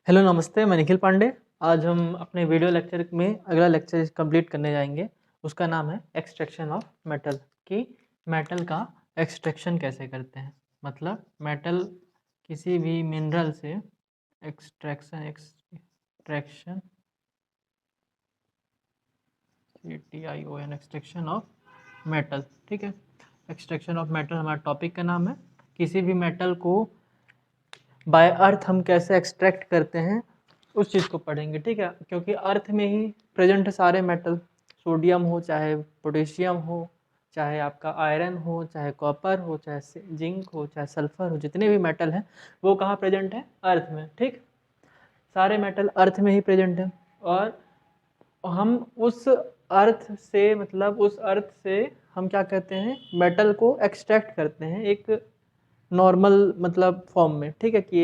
Hello नमस्ते, मैं निखिल पांडे। आज हम अपने वीडियो लेक्चर में अगला लेक्चर कंप्लीट करने जाएंगे। उसका नाम है एक्सट्रैक्शन ऑफ मेटल, कि मेटल का एक्सट्रैक्शन कैसे करते हैं। मतलब मेटल किसी भी मिनरल से एक्सट्रैक्शन एक्सट्रैक्शन ऑफ मेटल। ठीक है, एक्सट्रैक्शन ऑफ मेटल हमारा टॉपिक का नाम है। किसी भी मेटल को बाय अर्थ हम कैसे एक्सट्रैक्ट करते हैं उस चीज़ को पढ़ेंगे। ठीक है, क्योंकि अर्थ में ही प्रेजेंट है सारे मेटल, सोडियम हो चाहे पोटेशियम हो, चाहे आपका आयरन हो, चाहे कॉपर हो, चाहे जिंक हो, चाहे सल्फर हो, जितने भी मेटल हैं वो कहाँ प्रेजेंट है? अर्थ में। ठीक, सारे मेटल अर्थ में ही प्रेजेंट हैं। और हम उस अर्थ से मतलब उस अर्थ से हम क्या कहते हैं, मेटल को एक्सट्रैक्ट करते हैं एक नॉर्मल मतलब फॉर्म में। ठीक है, कि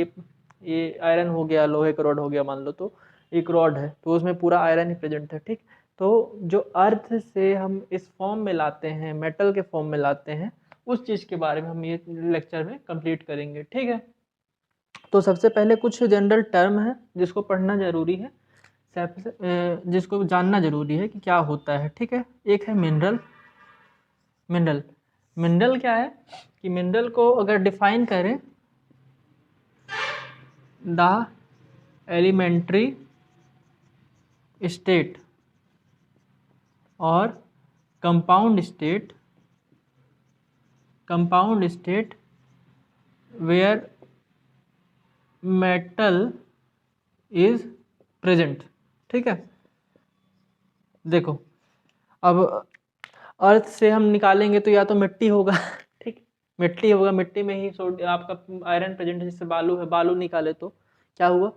ये आयरन हो गया, लोहे का रॉड हो गया, मान लो तो एक रॉड है तो उसमें पूरा आयरन ही प्रेजेंट है। ठीक, तो जो अर्थ से हम इस फॉर्म में लाते हैं, मेटल के फॉर्म में लाते हैं, उस चीज़ के बारे में हम ये लेक्चर में कंप्लीट करेंगे। ठीक है, तो सबसे पहले कुछ जनरल टर्म है जिसको पढ़ना ज़रूरी है, जिसको जानना ज़रूरी है कि क्या होता है। ठीक है, एक है मिनरल। मिनरल मिनरल क्या है कि मिनरल को अगर डिफाइन करें, द एलिमेंट्री स्टेट और compound state where metal is present. ठीक है, देखो अब अर्थ से हम निकालेंगे तो या तो मिट्टी होगा ठीक, मिट्टी होगा, मिट्टी में ही आपका आयरन प्रेजेंट है। जैसे बालू है, बालू निकाले तो क्या हुआ?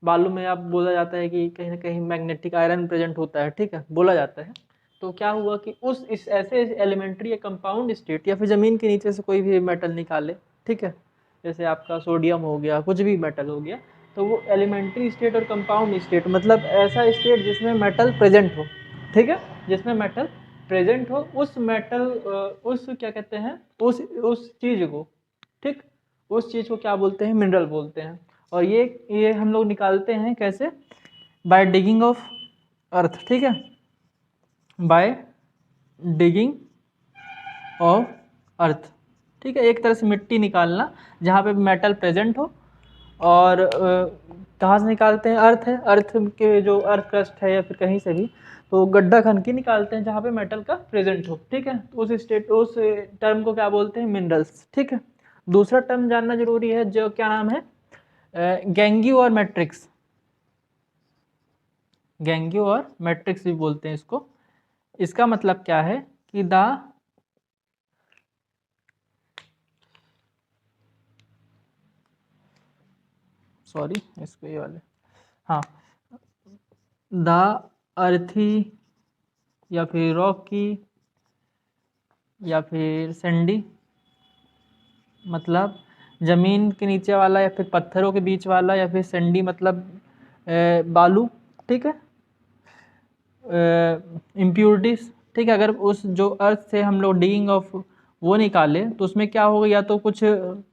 बालू में आप बोला जाता है कि कहीं ना कहीं मैग्नेटिक आयरन प्रेजेंट होता है। ठीक है, बोला जाता है। तो क्या हुआ कि इस ऐसे एलिमेंट्री या कंपाउंड स्टेट या फिर ज़मीन के नीचे से कोई भी मेटल निकाले, ठीक है, जैसे आपका सोडियम हो गया, कुछ भी मेटल हो गया, तो वो एलिमेंट्री स्टेट और कंपाउंड स्टेट मतलब ऐसा स्टेट जिसमें मेटल प्रेजेंट हो। ठीक है, जिसमें मेटल प्रेजेंट हो, उस मेटल उस क्या कहते हैं, उस चीज़ को, ठीक, उस चीज़ को क्या बोलते हैं? मिनरल बोलते हैं। और ये हम लोग निकालते हैं कैसे? By digging of earth. ठीक है, बाय डिगिंग ऑफ अर्थ। ठीक है, एक तरह से मिट्टी निकालना जहाँ पे मेटल प्रेजेंट हो। और कहाँ से निकालते हैं? अर्थ है, अर्थ के जो अर्थ क्रस्ट है या फिर कहीं से भी, तो गड्ढा खन के निकालते हैं जहाँ पे मेटल का प्रेजेंट हो। ठीक है, तो उस टर्म को क्या बोलते हैं? मिनरल्स। ठीक है, दूसरा टर्म जानना जरूरी है जो क्या नाम है? गैंगियो और मैट्रिक्स। गैंगियो और मैट्रिक्स भी बोलते हैं इसको। इसका मतलब क्या है कि सॉरी इसको ये वाले, हाँ, द अर्थी या फिर रॉकी या फिर सैंडी, मतलब ज़मीन के नीचे वाला या फिर पत्थरों के बीच वाला, या फिर सैंडी मतलब बालू। ठीक है, इम्प्योरिटीज। ठीक है, अगर उस जो अर्थ से हम लोग डिगिंग ऑफ वो निकाले तो उसमें क्या होगा? या तो कुछ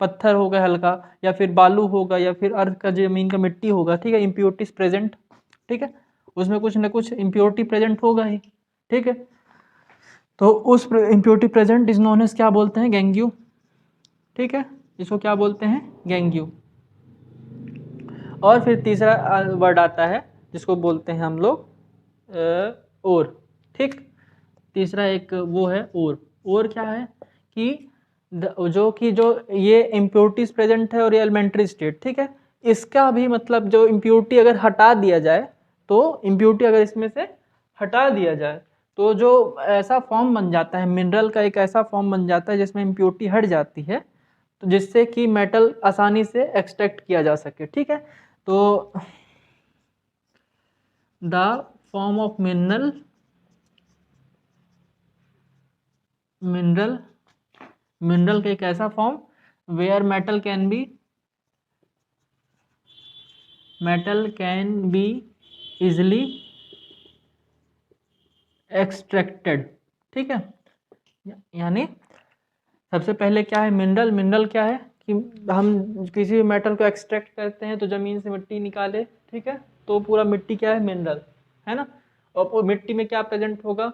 पत्थर होगा हल्का, या फिर बालू होगा, या फिर अर्थ का ज़मीन का मिट्टी होगा। ठीक है, इम्प्योरिटीज प्रेजेंट। ठीक है, उसमें कुछ ना कुछ इम्प्योरिटी प्रेजेंट होगा ही। ठीक है, तो उस impurity present is known as क्या बोलते हैं? गैंगियो। ठीक है, इसको क्या बोलते हैं? गैंगियो। और फिर तीसरा वर्ड आता है जिसको बोलते हैं हम लोग ओर। ठीक, तीसरा एक वो है ओर क्या है कि जो ये इम्प्योरिटीज प्रेजेंट है और ये एलिमेंट्री स्टेट। ठीक है, इसका भी मतलब जो इम्प्योरिटी अगर हटा दिया जाए, तो इम्प्योरिटी अगर इसमें से हटा दिया जाए तो जो ऐसा फॉर्म बन जाता है, मिनरल का एक ऐसा फॉर्म बन जाता है जिसमें इम्प्योरिटी हट जाती है, तो जिससे कि मेटल आसानी से एक्सट्रैक्ट किया जा सके। ठीक है, तो द फॉर्म ऑफ मिनरल का एक ऐसा form where metal can be easily extracted. ठीक है, यानी सबसे पहले क्या है मिनरल? मिनरल क्या है कि हम किसी भी मेटल को एक्सट्रैक्ट करते हैं तो ज़मीन से मिट्टी निकाले, ठीक है, तो पूरा मिट्टी क्या है, मिनरल है ना। और वो मिट्टी में क्या प्रेजेंट होगा,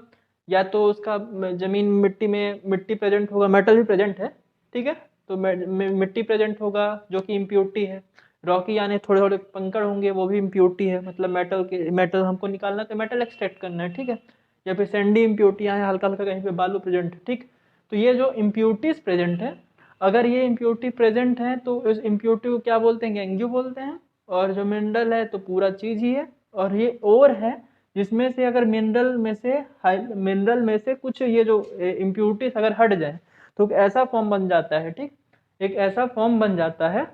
या तो उसका ज़मीन मिट्टी में मिट्टी प्रेजेंट होगा, मेटल भी प्रेजेंट है, ठीक है, तो मिट्टी प्रेजेंट होगा जो कि इम्प्योरिटी है। रॉकी यानी थोड़े थोड़े कंकड़ होंगे, वो भी इम्प्योरिटी है, मतलब मेटल हमको निकालना है तो मेटल एक्सट्रैक्ट करना है, ठीक है। या फिर सैंडी इम्प्योरिटियाँ हैं, हल्का हल्का कहीं पे बालू प्रेजेंट है, ठीक। तो ये जो इम्प्योरिटीज प्रेजेंट है, अगर ये इम्प्योरिटी प्रेजेंट है तो इस इम्प्योरिटी को क्या बोलते हैं, गैंग्यू बोलते हैं। और जो मिनरल है तो पूरा चीज ही है, और ये और है जिसमें से अगर मिनरल में से कुछ ये जो इम्प्योरिटीज अगर हट जाए तो एक ऐसा फॉर्म बन जाता है, ठीक, एक ऐसा फॉर्म बन जाता है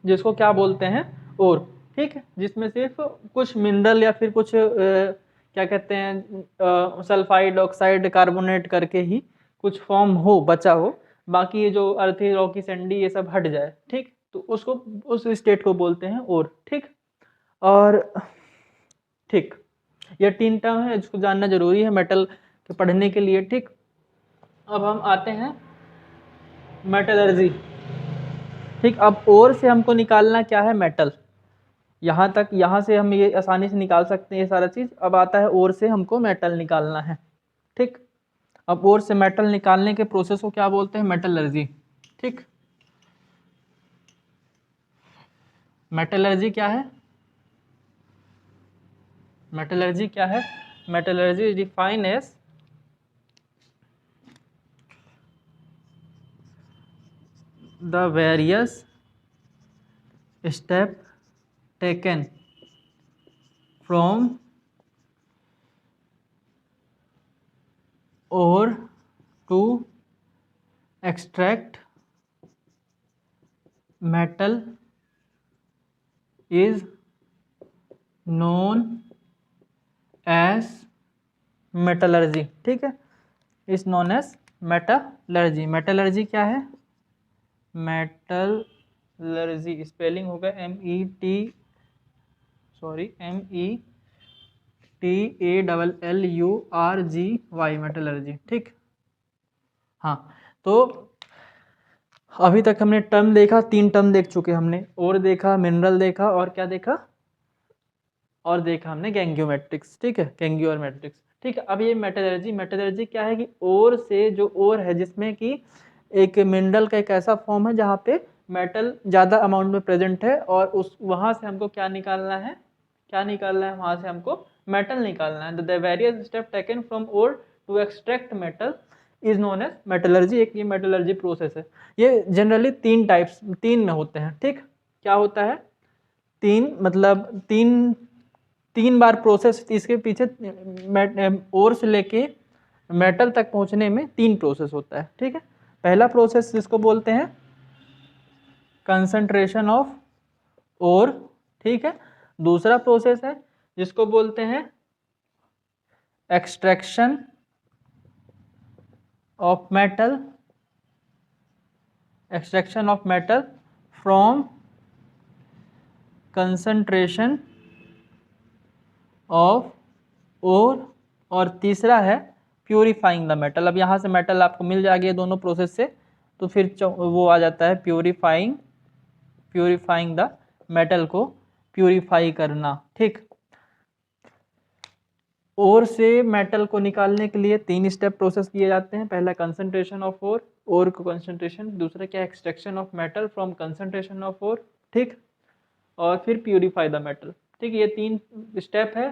जिसको क्या बोलते हैं, और, ठीक है, जिसमें सिर्फ कुछ मिनरल या फिर कुछ क्या कहते हैं सल्फाइड ऑक्साइड कार्बोनेट करके ही कुछ फॉर्म हो बचा हो, बाकी ये जो अर्थी रॉकी सैंडी ये सब हट जाए, ठीक, तो उसको उस स्टेट को बोलते हैं और, ठीक। और ठीक, ये 3 टर्म है जिसको जानना जरूरी है मेटल के पढ़ने के लिए, ठीक। अब हम आते हैं मेटलर्जी, ठीक। अब और से हमको निकालना क्या है, मेटल। यहाँ तक, यहाँ से हम ये आसानी से निकाल सकते हैं ये सारा चीज। अब आता है और से हमको मेटल निकालना है, ठीक। अब और से मेटल निकालने के प्रोसेस को क्या बोलते हैं, मेटलर्जी, ठीक। मेटलर्जी क्या है, मेटलर्जी क्या है, metallurgy is defined as the various step taken from ore to extract metal is known as metallurgy, ठीक है, is known as metallurgy. Metallurgy क्या है, मेटलर्जी स्पेलिंग होगा METALLURGY, मेटलर्जी, ठीक। हाँ, तो अभी तक हमने टर्म देखा, 3 टर्म देख चुके हमने, और देखा, मिनरल देखा, और क्या देखा, और देखा हमने गैंगियो मैट्रिक्स, ठीक है, गैंगियो और मैट्रिक्स, ठीक है। अब ये मेटलर्जी, मेटलर्जी क्या है कि ओर से, जो ओर है जिसमें कि एक मिनरल का एक ऐसा फॉर्म है जहाँ पे मेटल ज़्यादा अमाउंट में प्रेजेंट है, और उस वहाँ से हमको क्या निकालना है, क्या निकालना है, वहाँ से हमको मेटल निकालना है। The various step taken from ore to extract metal is known as metallurgy. एक ये मेटलर्जी प्रोसेस है। ये जनरली 3 में होते हैं, ठीक। क्या होता है, 3 मतलब 3 बार प्रोसेस, इसके पीछे ओर से लेके मेटल तक पहुंचने में 3 प्रोसेस होता है, ठीक है। पहला प्रोसेस जिसको बोलते हैं कंसंट्रेशन ऑफ ओर, ठीक है। दूसरा प्रोसेस है जिसको बोलते हैं extraction of metal, extraction of metal from concentration of ore, और तीसरा है प्यूरिफाइंग द मेटल। अब यहाँ से मेटल आपको मिल जाएगी दोनों प्रोसेस से, तो फिर वो आ जाता है प्यूरिफाइंग द मेटल को प्यूरिफाई करना, ठीक। ओर से मेटल को निकालने के लिए 3 स्टेप प्रोसेस किए जाते हैं। पहला कंसंट्रेशन ऑफ ओर को कंसंट्रेशन, दूसरा क्या extraction of metal from concentration of ore, ठीक, और फिर प्यूरिफाई द मेटल, ठीक। ये 3 स्टेप है,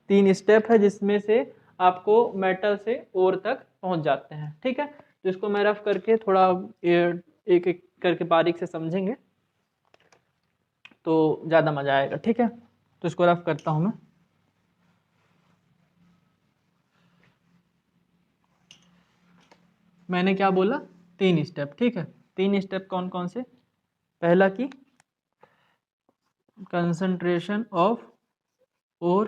3 स्टेप है जिसमें से आपको मेटल से ओर तक पहुंच जाते हैं, ठीक है। तो इसको मैं रफ करके थोड़ा एक एक करके बारीक से समझेंगे तो ज़्यादा मज़ा आएगा, ठीक है। तो इसको रफ करता हूँ मैं। मैंने क्या बोला, 3 स्टेप, ठीक है। 3 स्टेप कौन कौन से, पहला की कंसंट्रेशन ऑफ ओर,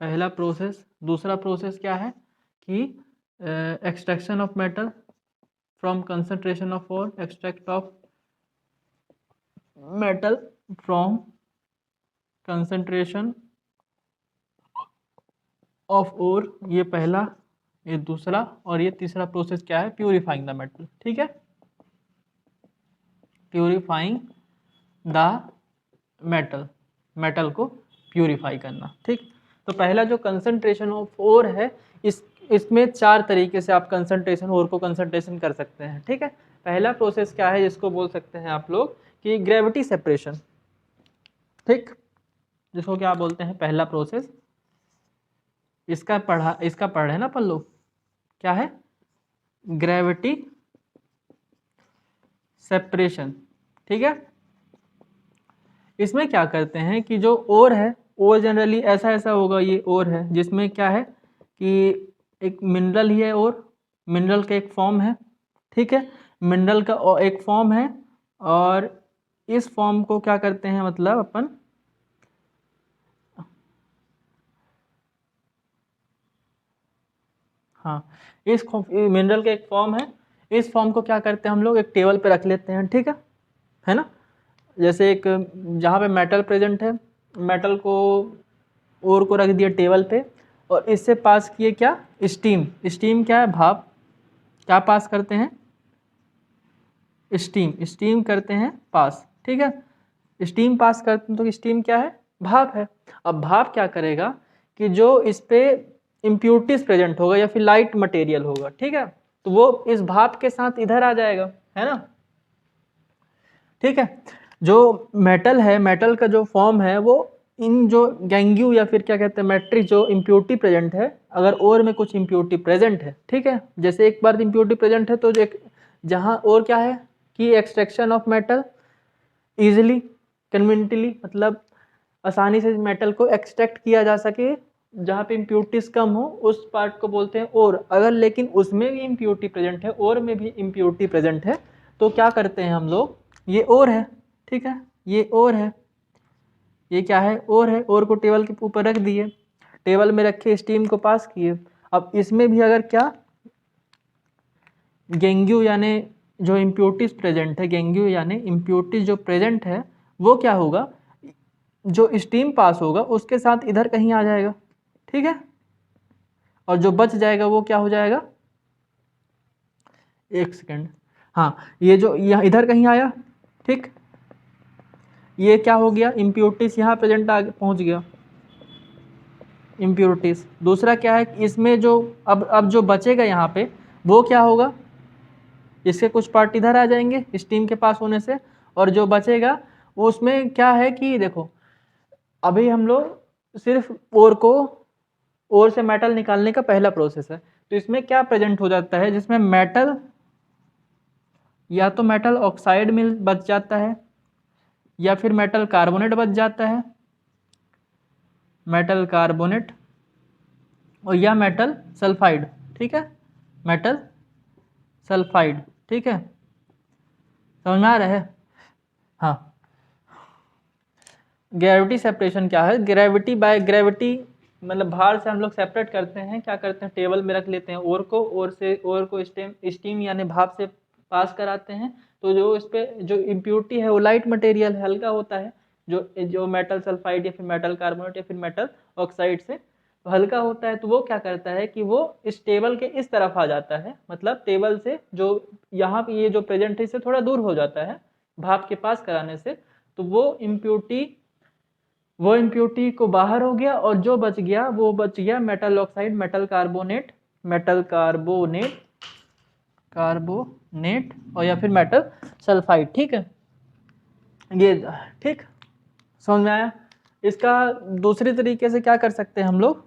पहला प्रोसेस। दूसरा प्रोसेस क्या है कि extraction of metal from concentration of ore, extract of metal from concentration of ore, ये पहला, ये दूसरा, और ये तीसरा प्रोसेस क्या है, प्यूरिफाइंग द मेटल, ठीक है। प्यूरिफाइंग द मेटल को प्यूरिफाई करना। ठीक, तो पहला जो कंसंट्रेशन ऑफ ओर है, इसमें 4 तरीके से आप कंसंट्रेशन ओर को कंसंट्रेशन कर सकते हैं। ठीक है, पहला प्रोसेस क्या है, जिसको बोल सकते हैं आप लोग कि ग्रेविटी सेपरेशन। ठीक, जिसको क्या बोलते हैं, पहला प्रोसेस, इसका पढ़े ना अपन लोग, क्या है, ग्रेविटी सेपरेशन। ठीक है, इसमें क्या करते हैं कि जो ओर है, ओर जनरली ऐसा होगा, ये ओर है जिसमें क्या है कि एक मिनरल ही है, और मिनरल का एक फॉर्म है। ठीक है, मिनरल का एक फॉर्म है, और इस फॉर्म को क्या करते हैं, मतलब अपन हाँ, इस मिनरल का एक फॉर्म है, इस फॉर्म को क्या करते हैं हम लोग, एक टेबल पे रख लेते हैं। ठीक है ना, जैसे एक जहाँ पे मेटल प्रेजेंट है, मेटल को ओर को रख दिया टेबल पे, और इससे पास किए क्या, स्टीम क्या है, भाप। क्या पास करते हैं, स्टीम करते हैं पास। ठीक है, स्टीम पास करते हैं, तो स्टीम क्या है, भाप है। अब भाप क्या करेगा कि जो इस पे इम्प्यूरिटीज प्रेजेंट होगा या फिर लाइट मटेरियल होगा, ठीक है, तो वो इस भाप के साथ इधर आ जाएगा, है ना। ठीक है, जो मेटल है, मेटल का जो फॉर्म है, वो इन जो गैंग्यू या फिर क्या कहते हैं मैट्रिक्स, जो इम्प्योरिटी प्रेजेंट है, अगर और में कुछ इम्प्योरिटी प्रेजेंट है, ठीक है, जैसे एक बार इम्प्योरिटी प्रेजेंट है, तो जो जहाँ और क्या है कि extraction of metal easily, conveniently, मतलब आसानी से मेटल को एक्सट्रैक्ट किया जा सके, जहाँ पे इम्प्योरिटीज कम हो, उस पार्ट को बोलते हैं और। अगर लेकिन उसमें भी इम्प्योरिटी प्रेजेंट है, और में भी इम्प्योरिटी प्रेजेंट है, तो क्या करते हैं हम लोग, ये और है, ठीक है, ये और है, ये क्या है, और है, और को टेबल के ऊपर रख दिए, टेबल में रखे, स्टीम को पास किए। अब इसमें भी अगर क्या, गैंग्यू यानी जो इम्प्योरिटीज प्रेजेंट है, गैंग्यू यानी इम्प्योरिटीज जो प्रेजेंट है, वो क्या होगा, जो स्टीम पास होगा उसके साथ इधर कहीं आ जाएगा। ठीक है, और जो बच जाएगा वो क्या हो जाएगा, एक सेकेंड, हाँ, ये जो यहाँ इधर कहीं आया, ठीक, ये क्या हो गया, इम्प्योरिटीज यहाँ प्रेजेंट आगे पहुँच गया, इम्प्योरिटीज। दूसरा क्या है, इसमें जो अब जो बचेगा यहाँ पे, वो क्या होगा, इसके कुछ पार्ट इधर आ जाएंगे स्टीम के पास होने से, और जो बचेगा वो उसमें क्या है कि देखो, अभी हम लोग सिर्फ ओर से मेटल निकालने का पहला प्रोसेस है, तो इसमें क्या प्रेजेंट हो जाता है, जिसमें मेटल या तो मेटल ऑक्साइड मिल बच जाता है, या फिर मेटल कार्बोनेट बच जाता है, मेटल कार्बोनेट, और या मेटल सल्फाइड। ठीक है, मेटल सल्फाइड। ठीक है, समझ में आ रहा है। हाँ, ग्रेविटी सेपरेशन क्या है, ग्रेविटी बाय ग्रेविटी, मतलब भार से हम लोग सेपरेट करते हैं, क्या करते हैं, टेबल में रख लेते हैं ओर को, ओर को स्टीम यानी भाप से पास कराते हैं, तो जो इस पे जो इम्प्योरिटी है वो लाइट मटेरियल है, हल्का होता है, जो मेटल सल्फाइड या फिर मेटल कार्बोनेट या फिर मेटल ऑक्साइड से तो हल्का होता है, तो वो क्या करता है कि वो इस टेबल के इस तरफ आ जाता है, मतलब टेबल से जो यहाँ पे ये जो प्रेजेंट है इससे थोड़ा दूर हो जाता है भाप के पास कराने से, तो वो इम्प्योरिटी को बाहर हो गया, और जो बच गया वो बच गया मेटल ऑक्साइड, कार्बोनेट और या फिर मेटल सल्फाइड। ठीक है, ये ठीक समझ में आया। इसका दूसरी तरीके से क्या कर सकते हैं हम लोग,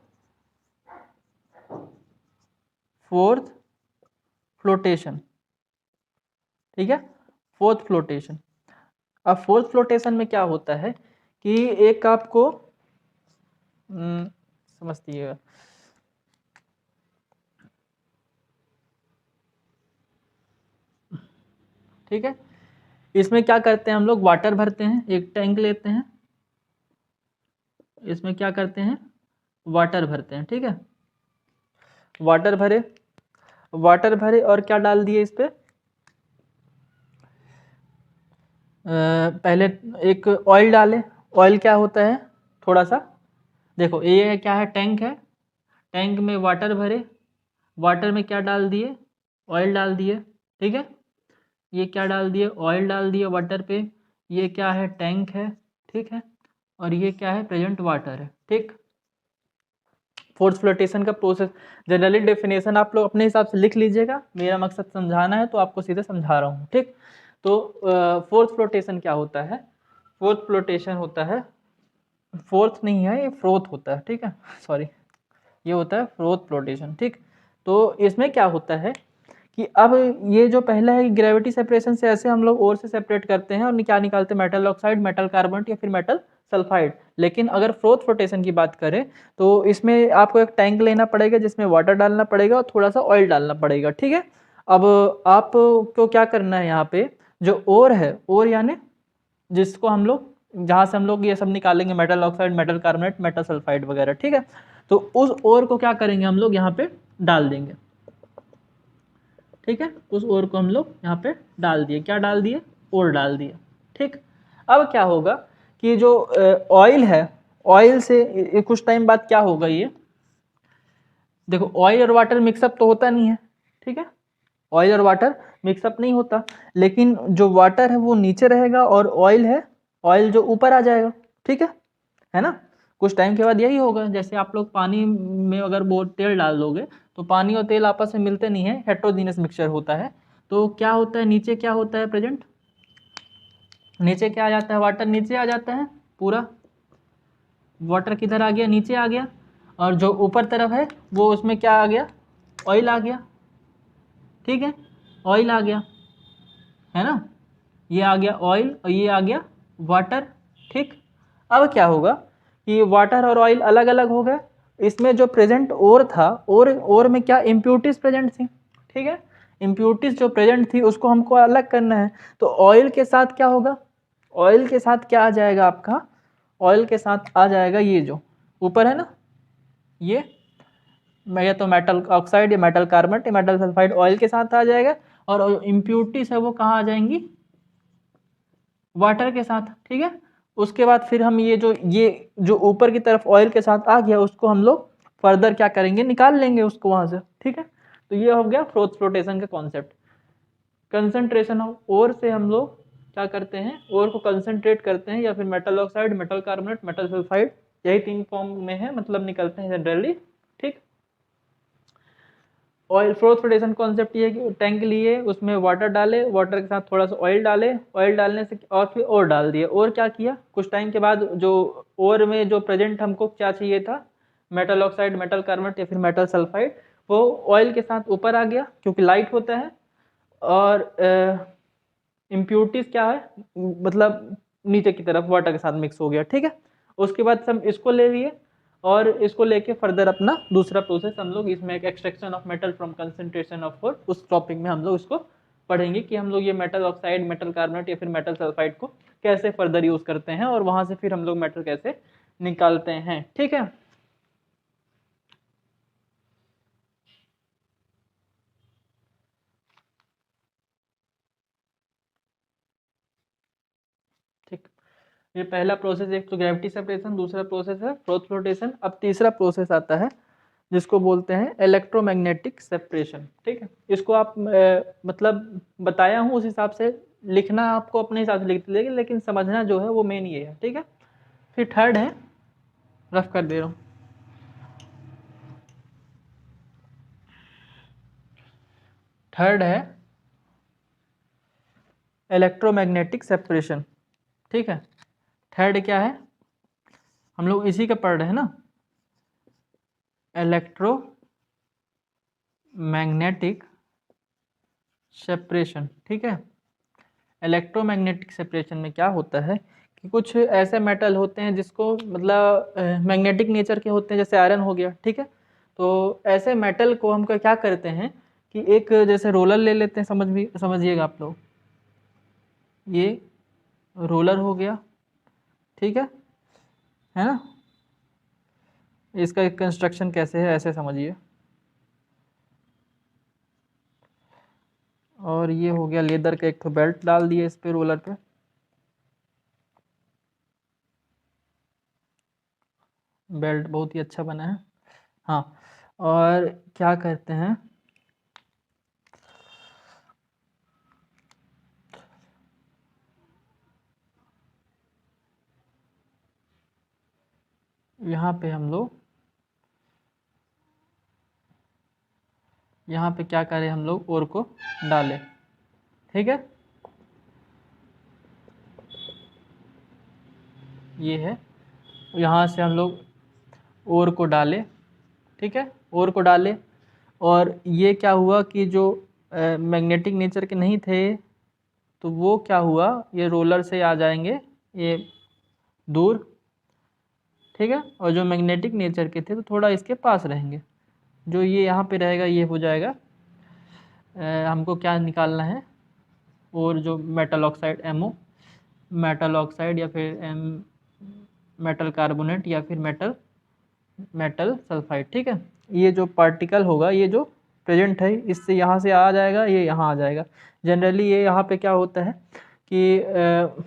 फोर्थ फ्लोटेशन। ठीक है, फोर्थ फ्लोटेशन। अब फोर्थ फ्लोटेशन में क्या होता है कि एक आपको समझतिएगा, ठीक है, इसमें क्या करते हैं हम लोग, वाटर भरते हैं, एक टैंक लेते हैं, इसमें क्या करते हैं, वाटर भरते हैं। ठीक है, वाटर भरे और क्या डाल दिए इस पे, पहले एक ऑयल डाले। ऑयल क्या होता है, थोड़ा सा, देखो ये क्या है, टैंक है, टैंक में वाटर भरे, वाटर में क्या डाल दिए, ऑयल डाल दिए। ठीक है, ये क्या डाल दिए, ऑयल डाल दिए वाटर पे, ये क्या है, टैंक है, ठीक है, और ये क्या है, प्रेजेंट वाटर है, ठीक। फोर्स फ्लोटेशन का प्रोसेस जनरली डेफिनेशन आप लोग अपने हिसाब से लिख लीजिएगा, मेरा मकसद समझाना है तो आपको सीधे समझा रहा हूँ, ठीक। तो फोर्स फ्लोटेशन क्या होता है, फोर्स फ्लोटेशन होता है, फोर्थ नहीं है ये फ्रोथ होता है, ठीक है, सॉरी, ये होता है फ्रोथ फ्लोटेशन, ठीक। तो इसमें क्या होता है कि अब ये जो पहला है ग्रेविटी सेपरेशन से ऐसे हम लोग और से सेपरेट करते हैं और क्या निकालते हैं, मेटल ऑक्साइड, मेटल कार्बोनेट या फिर मेटल सल्फाइड। लेकिन अगर फ्रोथ फ्लोटेशन की बात करें तो इसमें आपको एक टैंक लेना पड़ेगा जिसमें वाटर डालना पड़ेगा और थोड़ा सा ऑयल डालना पड़ेगा, ठीक है। अब आपको क्या करना है, यहाँ पे जो ओर है, ओर यानी जिसको हम लोग, जहाँ से हम लोग ये सब निकालेंगे, metal oxide, metal carbonate, metal sulphide वगैरह, ठीक है। तो उस ओर को क्या करेंगे हम लोग यहाँ पे डाल देंगे, ठीक है, उस ओर को हम लोग यहाँ पे डाल दिए, क्या डाल दिए, ओर डाल दिए, ठीक। अब क्या होगा कि जो ऑयल है, ऑयल से कुछ टाइम बाद क्या होगा, ये देखो ऑयल और वाटर मिक्सअप तो होता नहीं है, ठीक है, ऑयल और वाटर मिक्सअप नहीं होता, लेकिन जो वाटर है वो नीचे रहेगा और ऑयल है, ऑयल जो ऊपर आ जाएगा, ठीक है ना। कुछ टाइम के बाद यही होगा, जैसे आप लोग पानी में अगर वो तेल डाल दोगे तो पानी और तेल आपस में मिलते नहीं है, हेट्रोजीनियस मिक्सचर होता है। तो क्या होता है, नीचे क्या होता है प्रेजेंट, नीचे क्या आ जाता है, वाटर नीचे आ जाता है, पूरा वाटर किधर आ गया, नीचे आ गया, और जो ऊपर तरफ है वो उसमें क्या आ गया, ऑयल आ गया, ठीक है, ऑयल आ गया, है ना, ये आ गया ऑयल और ये आ गया वाटर, ठीक। अब क्या होगा कि वाटर और ऑयल अलग अलग हो गए, इसमें जो प्रेजेंट ओर था, ओर में क्या इम्प्यूरिटीज प्रेजेंट थी, ठीक है, इम्प्यूरिटीज जो प्रेजेंट थी उसको हमको अलग करना है। तो ऑयल के साथ क्या होगा, ऑयल के साथ क्या आ जाएगा आपका, ऑयल के साथ आ जाएगा ये जो ऊपर है ना, ये या तो मेटल ऑक्साइड या मेटल कार्बोनेट या मेटल सल्फाइड ऑयल के साथ आ जाएगा, और इम्प्यूरिटीज है वो कहाँ आ जाएंगी, वाटर के साथ, ठीक है। उसके बाद फिर हम ये जो ऊपर की तरफ ऑयल के साथ आ गया उसको हम लोग फर्दर क्या करेंगे, निकाल लेंगे उसको वहां से, ठीक है। तो ये हो गया फ्रोथ फ्लोटेशन का कॉन्सेप्ट। कंसंट्रेशन ऑफ ओर से हम लोग क्या करते हैं, ओर को कंसंट्रेट करते हैं, या फिर metal oxide, metal carbonate, metal sulphide, यही 3 फॉर्म में है, मतलब निकलते हैं जनरली, ठीक। ऑयल फ्रोथ फ्लोटेशन कॉन्सेप्ट ये है कि टैंक लिए, उसमें वाटर डाले, वाटर के साथ थोड़ा सा ऑयल डाले, ऑयल डालने से और फिर और डाल दिए, और क्या किया, कुछ टाइम के बाद जो और में जो प्रेजेंट हमको क्या चाहिए था, मेटल ऑक्साइड, मेटल कार्बोनेट या फिर मेटल सल्फाइड, वो ऑयल के साथ ऊपर आ गया क्योंकि लाइट होता है, और इम्प्यूरिटीज क्या है, मतलब नीचे की तरफ वाटर के साथ मिक्स हो गया, ठीक है। उसके बाद हम इसको ले लिए और इसको लेके फर्दर अपना दूसरा प्रोसेस हम लोग, इसमें एक extraction of metal from concentration of ore, उस टॉपिक में हम लोग इसको पढ़ेंगे कि हम लोग ये मेटल ऑक्साइड, मेटल कार्बोनेट या फिर मेटल सल्फाइड को कैसे फर्दर यूज करते हैं और वहां से फिर हम लोग मेटल कैसे निकालते हैं, ठीक है। ठीक, ये पहला प्रोसेस, एक तो ग्रेविटी सेपरेशन, दूसरा प्रोसेस है फ्रोथ फ्लोटेशन। अब तीसरा प्रोसेस आता है जिसको बोलते हैं इलेक्ट्रोमैग्नेटिक सेपरेशन, ठीक है। इसको आप मतलब बताया हूँ उस हिसाब से लिखना, आपको अपने हिसाब से लिख लेंगे, लेकिन समझना जो है वो मेन ये है, ठीक है। फिर थर्ड है, रफ कर दे रहा हूँ, थर्ड है इलेक्ट्रोमैग्नेटिक सेपरेशन, ठीक है। थर्ड क्या है, हम लोग इसी का पढ़ रहे हैं ना, इलेक्ट्रो मैग्नेटिक सेपरेशन, ठीक है। इलेक्ट्रोमैग्नेटिक सेपरेशन में क्या होता है कि कुछ ऐसे मेटल होते हैं जिसको मतलब मैग्नेटिक नेचर के होते हैं, जैसे आयरन हो गया, ठीक है। तो ऐसे मेटल को हम क्या करते हैं कि एक जैसे रोलर ले लेते हैं, समझिएगा आप लोग, ये रोलर हो गया, ठीक है ना। इसका एक कंस्ट्रक्शन कैसे है ऐसे समझिए, और ये हो गया लेदर का एक तो बेल्ट डाल दिए इस पे, रोलर पे, बेल्ट बहुत ही अच्छा बना है, हाँ। और क्या कहते हैं, यहाँ पे हम लोग यहाँ पे क्या करें, हम लोग ओर को डालें, ठीक है। ये है, यहाँ से हम लोग ओर को डालें, ठीक है, ओर को डालें। और ये क्या हुआ कि जो मैग्नेटिक नेचर के नहीं थे तो वो क्या हुआ, ये रोलर से आ जाएंगे ये दूर, ठीक है। और जो मैग्नेटिक नेचर के थे तो थोड़ा इसके पास रहेंगे। जो ये यहाँ पे रहेगा ये हो जाएगा, हमको क्या निकालना है, और जो metal oxide MO, metal oxide या फिर मेटल कार्बोनेट या फिर मेटल सल्फाइड, ठीक है। ये जो पार्टिकल होगा, ये जो प्रेजेंट है, इससे यहाँ से आ जाएगा, ये यहाँ आ जाएगा। जनरली ये यहाँ पे क्या होता है कि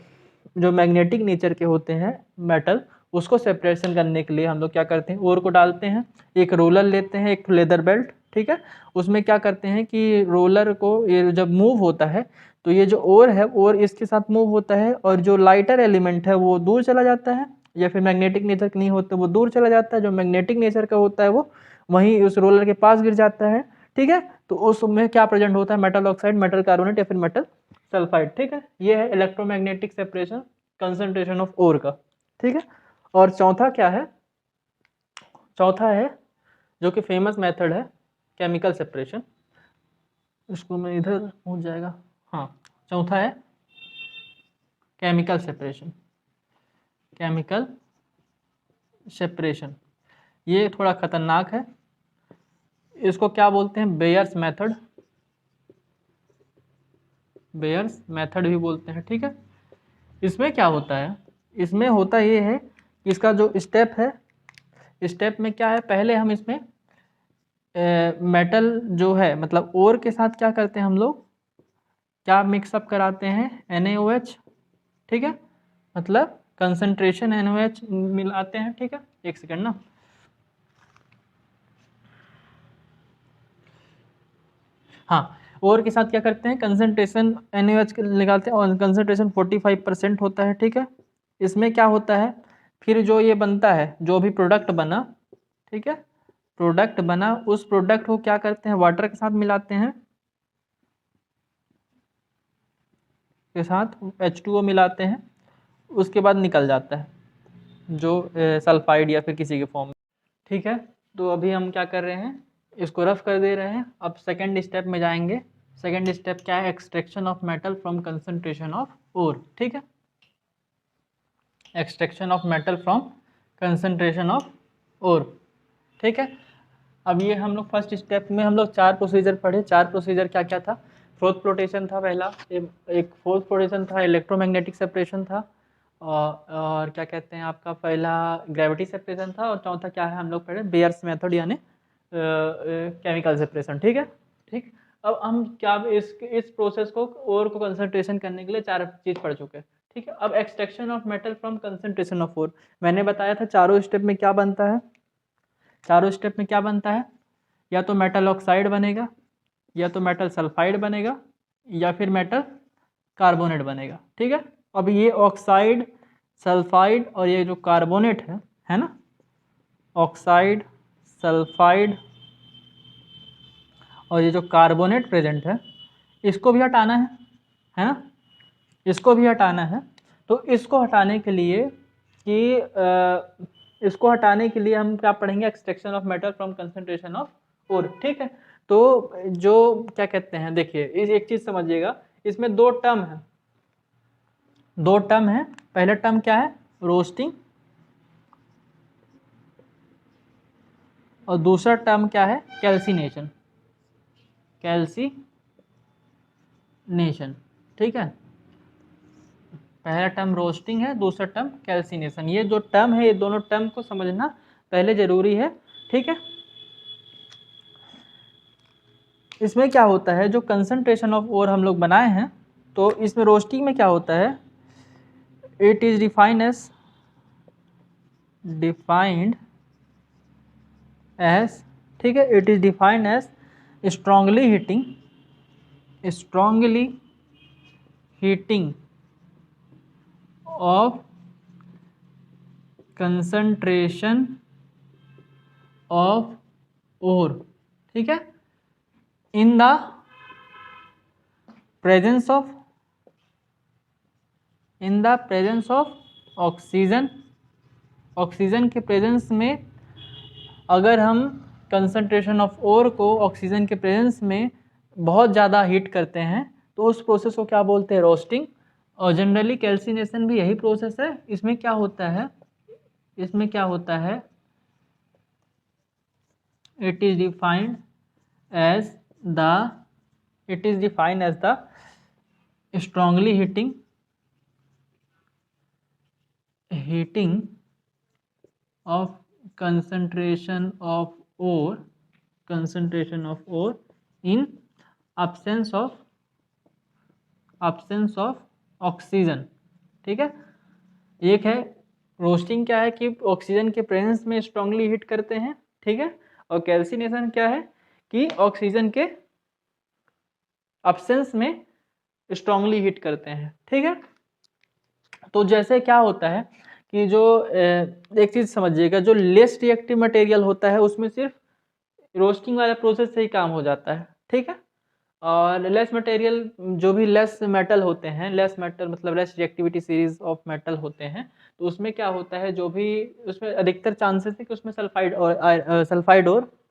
जो मैग्नेटिक नेचर के होते हैं मेटल, उसको सेपरेशन करने के लिए हम लोग क्या करते हैं, ओर को डालते हैं। एक रोलर लेते हैं, एक लेदर बेल्ट, ठीक है। उसमें क्या करते हैं कि रोलर को ये जब मूव होता है तो ये जो ओर है, ओर इसके साथ मूव होता है, और जो लाइटर एलिमेंट है वो दूर चला जाता है, या फिर मैग्नेटिक नेचर का नहीं होता वो दूर चला जाता है। जो मैग्नेटिक नेचर का होता है वो वहीं उस रोलर के पास गिर जाता है, ठीक है। तो उसमें क्या प्रेजेंट होता है, मेटल ऑक्साइड, मेटल कार्बोनेट या फिर मेटल सल्फाइड, ठीक है। ये है electromagnetic separation, concentration of ore का, ठीक है। और चौथा क्या है, चौथा है जो कि फेमस मेथड है, केमिकल सेपरेशन। इसको मैं इधर पहुंच जाएगा, हाँ। चौथा है केमिकल सेपरेशन, केमिकल सेपरेशन। ये थोड़ा खतरनाक है, इसको क्या बोलते हैं, बेयर्स मेथड, बेयर्स मेथड भी बोलते हैं, ठीक है। इसमें क्या होता है, इसमें होता ये है कि इसका जो स्टेप है, स्टेप में क्या है, पहले हम इसमें मेटल जो है, मतलब ओर के साथ क्या करते हैं हम लोग, क्या मिक्सअप कराते हैं, NaOH, ठीक है, मतलब कंसंट्रेशन NaOH मिलाते हैं, ठीक है। एक सेकंड ना, हाँ। ओर के साथ क्या करते हैं, कंसंट्रेशन NaOH निकालते हैं, और कंसंट्रेशन 45% होता है, ठीक है। इसमें क्या होता है, फिर जो ये बनता है, जो भी प्रोडक्ट बना, ठीक है, प्रोडक्ट बना, उस प्रोडक्ट को क्या करते हैं, वाटर के साथ मिलाते हैं, के साथ H2O मिलाते हैं, उसके बाद निकल जाता है जो सल्फाइड या फिर किसी के फॉर्म में, ठीक है। तो अभी हम क्या कर रहे हैं, इसको रफ कर दे रहे हैं। अब सेकंड स्टेप में जाएंगे। सेकंड स्टेप क्या है, extraction of metal from concentration of ore, ठीक है, extraction of metal from concentration of ore, ठीक है। अब ये हम लोग फर्स्ट स्टेप में हम लोग 4 प्रोसीजर पढ़े। 4 प्रोसीजर क्या क्या था, फोर्थ फ्लोटेशन था पहला, एक फोर्थ फ्लोटेशन था, इलेक्ट्रोमैग्नेटिक सेपरेशन था, और क्या कहते हैं आपका, पहला ग्रेविटी सेपरेशन था, और चौथा क्या है हम लोग पढ़े, बेयर्स मेथड यानी केमिकल सेपरेशन, ठीक है। ठीक, अब हम क्या इस प्रोसेस को ओर को कंसंट्रेशन करने के लिए 4 चीज़ पढ़ चुके हैं, ठीक है। अब extraction of metal from concentration of ore, मैंने बताया था चारों स्टेप में क्या बनता है, चारों स्टेप में क्या बनता है, या तो मेटल ऑक्साइड बनेगा, या तो मेटल सल्फाइड बनेगा, या फिर मेटल कार्बोनेट बनेगा, ठीक है। अब ये ऑक्साइड, सल्फाइड और ये जो कार्बोनेट है ना, ऑक्साइड, सल्फाइड और ये जो कार्बोनेट प्रेजेंट है, इसको भी हटाना है ना, इसको भी हटाना है। तो इसको हटाने के लिए इसको हटाने के लिए हम क्या पढ़ेंगे, extraction of metal from concentration of ore, ठीक है। तो जो क्या कहते हैं, देखिए इस एक चीज समझिएगा, इसमें 2 टर्म है, 2 टर्म है। पहला टर्म क्या है, रोस्टिंग, और दूसरा टर्म क्या है, कैल्सिनेशन, कैल्सिनेशन, ठीक है। पहला टर्म रोस्टिंग है, दूसरा टर्म कैल्सिनेशन। ये जो टर्म है, ये दोनों टर्म को समझना पहले जरूरी है, ठीक है। इसमें क्या होता है, जो कंसंट्रेशन ऑफ ओर हम लोग बनाए हैं, तो इसमें रोस्टिंग में क्या होता है, इट इज डिफाइंड एज, ठीक है, it is defined as strongly heating of concentration of ore, ठीक है, in the presence of oxygen, oxygen के प्रेजेंस में अगर हम कंसंट्रेशन ऑफ ओर को ऑक्सीजन के प्रेजेंस में बहुत ज़्यादा हीट करते हैं तो उस प्रोसेस को क्या बोलते हैं, रोस्टिंग। और जनरली कैल्सिनेशन भी यही प्रोसेस है। इसमें क्या होता है, it is defined as the strongly heating of concentration of ore in absence of oxygen, ठीक है। एक है रोस्टिंग, क्या है कि ऑक्सीजन के प्रेजेंस में स्ट्रांगली हीट करते हैं, ठीक है। और कैल्सिनेशन क्या है कि ऑक्सीजन के एब्सेंस में स्ट्रांगली हीट करते हैं, ठीक है। तो जैसे क्या होता है कि जो एक चीज़ समझिएगा, जो लेस रिएक्टिव मटेरियल होता है उसमें सिर्फ रोस्टिंग वाला प्रोसेस से ही काम हो जाता है, ठीक है। और लेस मटेरियल, जो भी लेस मेटल होते हैं, लेस मेटल मतलब less reactivity series of metal होते हैं, तो उसमें क्या होता है, जो भी उसमें अधिकतर चांसेस है कि उसमें सल्फाइड और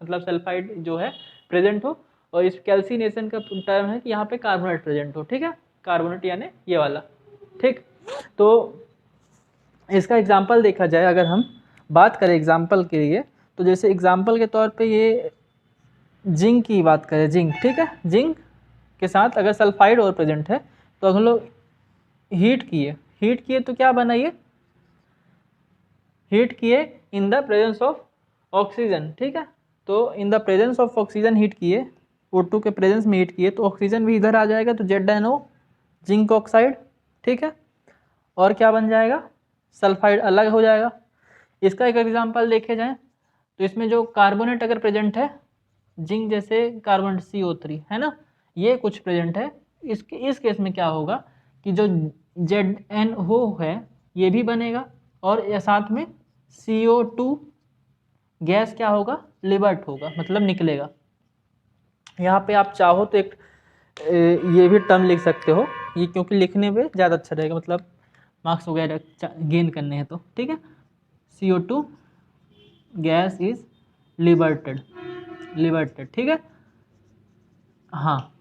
मतलब सल्फाइड जो है प्रेजेंट हो। और इस कैल्सिनेशन का टर्म है कि यहाँ पे कार्बोनेट प्रेजेंट हो, ठीक है, कार्बोनेट यानी ये वाला, ठीक। तो इसका एग्जाम्पल देखा जाए, अगर हम बात करें एग्जाम्पल के लिए, तो जैसे एग्जाम्पल के तौर पे ये जिंक की बात करें, जिंक, ठीक है, जिंक के साथ अगर सल्फाइड और प्रेजेंट है तो हम लोग हीट किए तो क्या बना, ये हीट किए इन द प्रेजेंस ऑफ ऑक्सीजन, ठीक है। तो इन the presence of oxygen heat किए, O2 के प्रेजेंस में हीट किए तो ऑक्सीजन भी इधर आ जाएगा, तो ZnO जिंक ऑक्साइड, ठीक है। और क्या बन जाएगा, सल्फाइड अलग हो जाएगा। इसका एक एग्जांपल देखे जाए तो इसमें जो कार्बोनेट अगर प्रेजेंट है, जिंक जैसे कार्बोनेट CO3 है ना, ये कुछ प्रेजेंट है, इस केस में क्या होगा कि जो ZnO है ये भी बनेगा और ये साथ में CO2 गैस क्या होगा, लिबर्ट होगा, मतलब निकलेगा। यहाँ पे आप चाहो तो एक ये भी टर्म लिख सकते हो, ये क्योंकि लिखने में ज़्यादा अच्छा रहेगा, मतलब मार्क्स वगैरह गेन करने हैं तो, ठीक है। CO2 गैस इज लिबर्टेड, ठीक है। हाँ,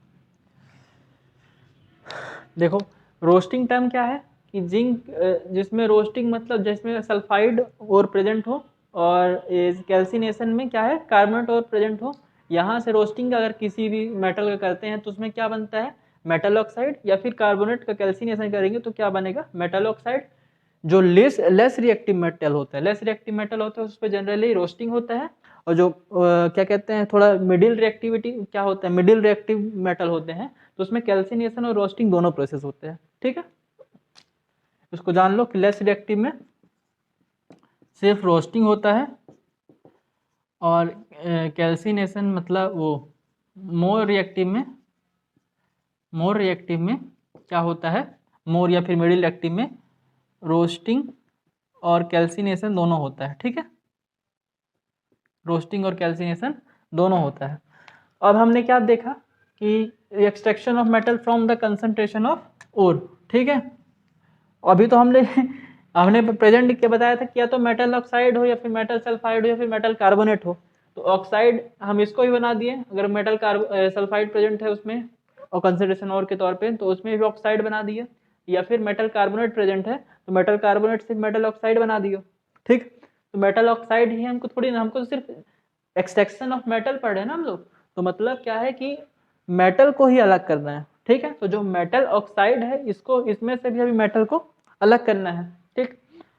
देखो रोस्टिंग टर्म क्या है कि जिंक, जिसमें रोस्टिंग मतलब जिसमें सल्फाइड और प्रेजेंट हो, और कैल्सिनेशन में क्या है, कार्बोनेट और प्रेजेंट हो। यहाँ से रोस्टिंग अगर किसी भी मेटल का करते हैं तो उसमें क्या बनता है, मेटल ऑक्साइड, या फिर कार्बोनेट का कैल्सिनेशन करेंगे तो क्या बनेगा, मेटल ऑक्साइड। जो लेस रिएक्टिव मेटल होता है उस पर जनरली रोस्टिंग होता है। और जो क्या कहते हैं, थोड़ा मिडिल रिएक्टिविटी क्या होता है, मिडिल रिएक्टिव मेटल होते हैं, तो उसमें कैल्सिनेशन और रोस्टिंग दोनों प्रोसेस होते हैं, ठीक है। उसको जान लो कि लेस रिएक्टिव में सिर्फ रोस्टिंग होता है, और कैल्सिनेशन मतलब वो मोर रिएक्टिव में क्या होता है, मोर या फिर मिडिल रिएक्टिव में रोस्टिंग और कैल्सिनेशन दोनों होता है, ठीक है। रोस्टिंग और कैल्सिनेशन दोनों होता है। अब हमने क्या देखा कि extraction of metal from the concentration of ore, ठीक है। अभी तो हमने प्रेजेंट क्या बताया था कि या तो मेटल ऑक्साइड हो, या फिर मेटल सल्फाइड हो, या फिर मेटल कार्बोनेट हो। तो ऑक्साइड हम इसको ही बना दिए, अगर मेटल सल्फाइड प्रेजेंट है उसमें और कंसंट्रेशन और के तौर पे, तो उसमें भी ऑक्साइड बना दिए। या फिर मेटल कार्बोनेट प्रेजेंट है तो मेटल कार्बोनेट से मेटल ऑक्साइड बना दियो, ठीक। तो मेटल ऑक्साइड ही हमको थोड़ी ना, हमको तो सिर्फ एक्सट्रैक्शन ऑफ मेटल पढ़ रहे हैं ना हम लोग, तो मतलब क्या है कि मेटल को ही अलग करना है, ठीक है। तो जो मेटल ऑक्साइड है इसको, इसमें से भी अभी मेटल को अलग करना है, ठीक।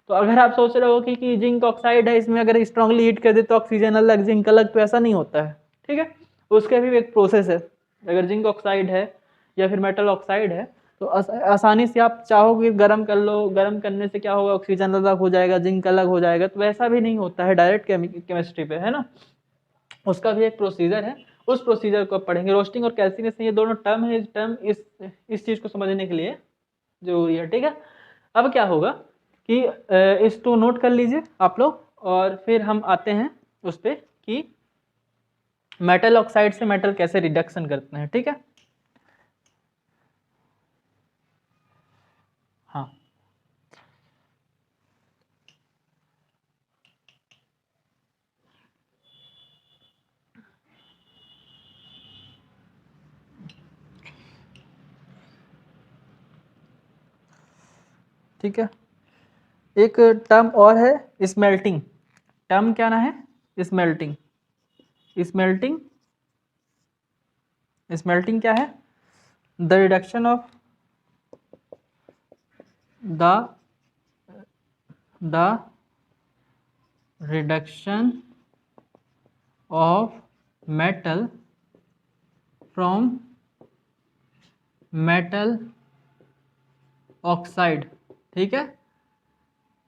तो अगर आप सोच रहे हो कि जिंक ऑक्साइड है, इसमें अगर स्ट्रांगली हीट कर दे तो ऑक्सीजन अलग जिंक अलग, तो ऐसा नहीं होता है, ठीक है। उसके भी एक प्रोसेस है। अगर जिंक ऑक्साइड है या फिर मेटल ऑक्साइड है तो आसानी से आप चाहोगे गर्म कर लो, गर्म करने से क्या होगा, ऑक्सीजन अलग हो जाएगा, जिंक अलग हो जाएगा, तो वैसा भी नहीं होता है डायरेक्ट केमिस्ट्री पे, है ना। उसका भी एक प्रोसीजर है, उस प्रोसीजर को पढ़ेंगे। रोस्टिंग और कैल्सिनेशन ये दोनों टर्म है, इस चीज़ को समझने के लिए जरूरी है, ठीक है। अब क्या होगा कि इसको नोट कर लीजिए आप लोग, और फिर हम आते हैं उस पर कि मेटल ऑक्साइड से मेटल कैसे रिडक्शन करते हैं। ठीक है, हाँ ठीक है। एक टर्म और है स्मेल्टिंग। टर्म क्या ना है? स्मेल्टिंग। स्मेल्टिंग, स्मेल्टिंग क्या है? The reduction of the reduction of metal from metal oxide. ठीक है,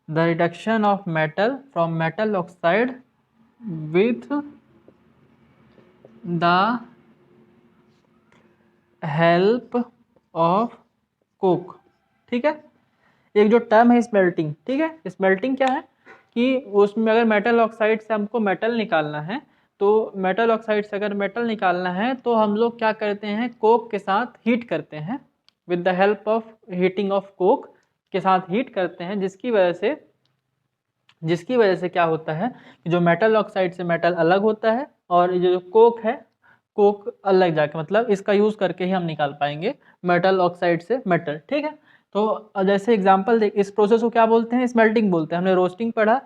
the reduction of metal from metal oxide with the help of Coke. ठीक है, एक जो टर्म है स्मेल्टिंग। ठीक है, स्मेल्टिंग क्या है कि उसमें अगर मेटल ऑक्साइड से हमको मेटल निकालना है, तो मेटल ऑक्साइड से अगर मेटल निकालना है तो हम लोग क्या करते हैं, कोक के साथ हीट करते हैं, with the help of heating of Coke के साथ हीट करते हैं, जिसकी वजह से क्या होता है कि जो मेटल ऑक्साइड से मेटल अलग होता है, और ये जो कोक है, कोक अलग जाके, मतलब इसका यूज़ करके ही हम निकाल पाएंगे मेटल ऑक्साइड से मेटल। ठीक है, तो जैसे एग्जांपल देख, इस प्रोसेस को क्या बोलते हैं? स्मेल्टिंग बोलते हैं। हमने रोस्टिंग पढ़ा,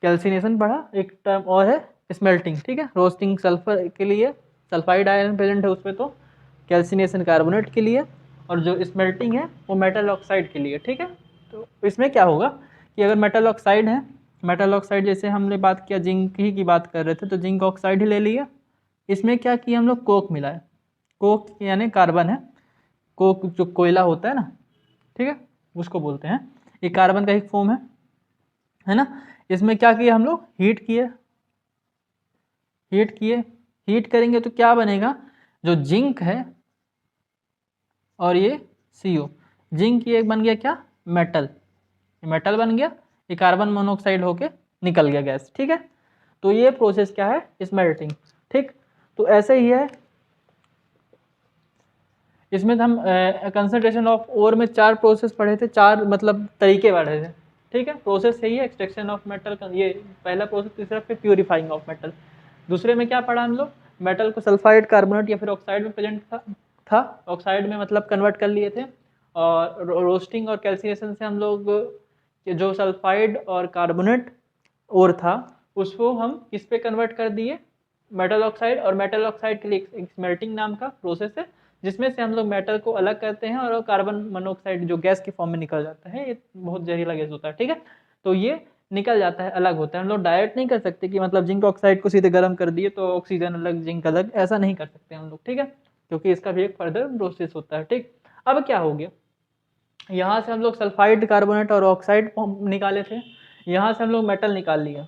कैल्सिनेशन पढ़ा, एक टर्म और है स्मेल्टिंग। ठीक है, रोस्टिंग सल्फर के लिए, सल्फाइड आयरन प्रेजेंट है उसमें, तो कैल्सिनेशन कार्बोनेट के लिए, और जो स्मेल्टिंग है वो मेटल ऑक्साइड के लिए। ठीक है, तो इसमें क्या होगा कि अगर मेटल ऑक्साइड है, मेटल ऑक्साइड जैसे हमने बात किया, जिंक ही की बात कर रहे थे, तो जिंक ऑक्साइड ही ले लिया। इसमें क्या किया हम लोग, कोक मिलाए। कोक यानी कार्बन है, कोक जो कोयला होता है ना, ठीक है, उसको बोलते हैं, ये कार्बन का एक फॉर्म है ना। इसमें क्या किया हम लोग, हीट किए, हीट करेंगे तो क्या बनेगा, जो जिंक है और ये CO, जिंक ये बन गया क्या, मेटल, मेटल बन गया, ये कार्बन मोनोऑक्साइड होके निकल गया गैस। ठीक है, तो ये प्रोसेस क्या है, स्मेल्टिंग। ठीक, तो ऐसे ही है इसमें हम कंसंट्रेशन ऑफ ओर में 4 प्रोसेस पढ़े थे, 4 मतलब तरीके पढ़े थे। ठीक है, प्रोसेस यही है, एक्सट्रैक्शन ऑफ मेटल, ये पहला प्रोसेस, तीसरा फिर प्यूरिफाइंग ऑफ मेटल। दूसरे में क्या पढ़ा हम लोग, मेटल को सल्फाइड, कार्बोनेट या फिर ऑक्साइड में प्रेजेंट था ऑक्साइड में मतलब कन्वर्ट कर लिए थे, और रोस्टिंग और कैल्सिनेशन से हम लोग जो सल्फाइड और कार्बोनेट और था उसको हम किस पे कन्वर्ट कर दिए, मेटल ऑक्साइड। और मेटल ऑक्साइड के लिए एक स्मेल्टिंग नाम का प्रोसेस है, जिसमें से हम लोग मेटल को अलग करते हैं और कार्बन मोनोऑक्साइड जो गैस के फॉर्म में निकल जाता है, ये बहुत जहरीला गैस होता है। ठीक है, तो ये निकल जाता है, अलग होता है। हम लोग डायरेक्ट नहीं कर सकते कि मतलब जिंक ऑक्साइड को सीधे गर्म कर दिए तो ऑक्सीजन अलग जिंक अलग, ऐसा नहीं कर सकते हम लोग। ठीक है, क्योंकि इसका भी एक फर्दर प्रोसेस होता है। ठीक, अब क्या हो गया, यहाँ से हम लोग सल्फाइड, कार्बोनेट और ऑक्साइड निकाले थे, यहाँ से हम लोग मेटल निकाल लिया।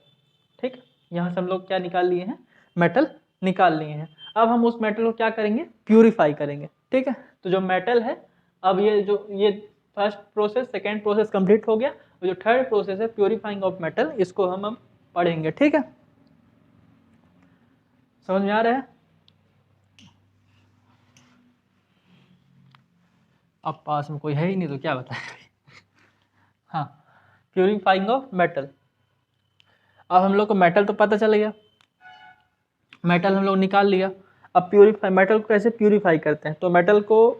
ठीक, यहाँ से हम लोग क्या निकाल लिए हैं, मेटल निकाल लिए हैं। अब हम उस मेटल को क्या करेंगे, प्यूरिफाई करेंगे। ठीक है, तो जो मेटल है, अब ये first process, second process complete हो गया, और जो थर्ड प्रोसेस है प्यूरिफाइंग ऑफ मेटल, इसको हम अब पढ़ेंगे। ठीक है, समझ में आ रहा है? अब पास में कोई है ही नहीं तो क्या बताएं। हाँ, प्यूरिफाइंग ऑफ मेटल। अब हम लोग को मेटल तो पता चल गया, मेटल हम लोग निकाल लिया। अब प्यूरिफाई, मेटल को कैसे प्यूरिफाई करते हैं, तो मेटल को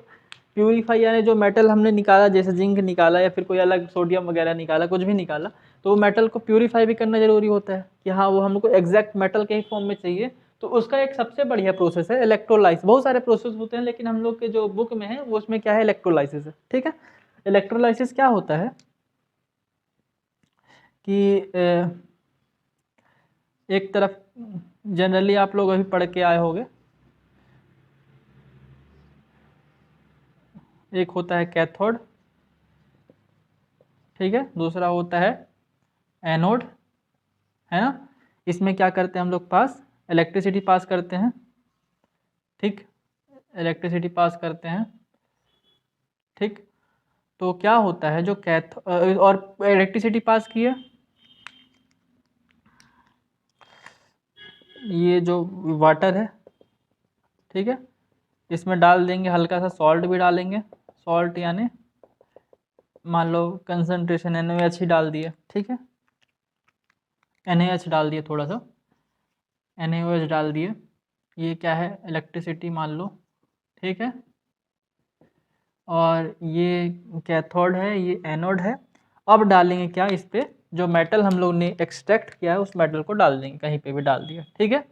प्यूरिफाई यानी जो मेटल हमने निकाला, जैसे जिंक निकाला या फिर कोई अलग सोडियम वगैरह निकाला, कुछ भी निकाला, तो वो मेटल को प्यूरिफाई भी करना जरूरी होता है कि हाँ वो हमको एग्जैक्ट मेटल के ही फॉर्म में चाहिए। तो उसका एक सबसे बढ़िया प्रोसेस है इलेक्ट्रोलाइसिस। बहुत सारे प्रोसेस होते हैं, लेकिन हम लोग के जो बुक में है वो उसमें क्या है, इलेक्ट्रोलाइसिस है। ठीक है, इलेक्ट्रोलाइसिस क्या होता है कि एक तरफ जनरली आप लोग अभी पढ़ के आए होंगे, एक होता है कैथोड, ठीक है, दूसरा होता है एनोड, है ना। इसमें क्या करते हैं हम लोग, पास इलेक्ट्रिसिटी पास करते हैं। ठीक, इलेक्ट्रिसिटी पास करते हैं। ठीक, तो क्या होता है जो और इलेक्ट्रिसिटी पास की है, ये जो वाटर है, ठीक है, इसमें डाल देंगे हल्का सा सॉल्ट भी डालेंगे, सॉल्ट यानी मान लो कंसनट्रेशन NaOH ही डाल दिए, ठीक है, NaOH डाल दिए, थोड़ा सा NaOH डाल दिए, ये क्या है इलेक्ट्रिसिटी मान लो, ठीक है, और ये कैथोड है, ये एनोड है। अब डालेंगे क्या इस पे, जो मेटल हम लोग ने एक्सट्रैक्ट किया है उस मेटल को डाल देंगे, कहीं पे भी डाल दिया, ठीक है,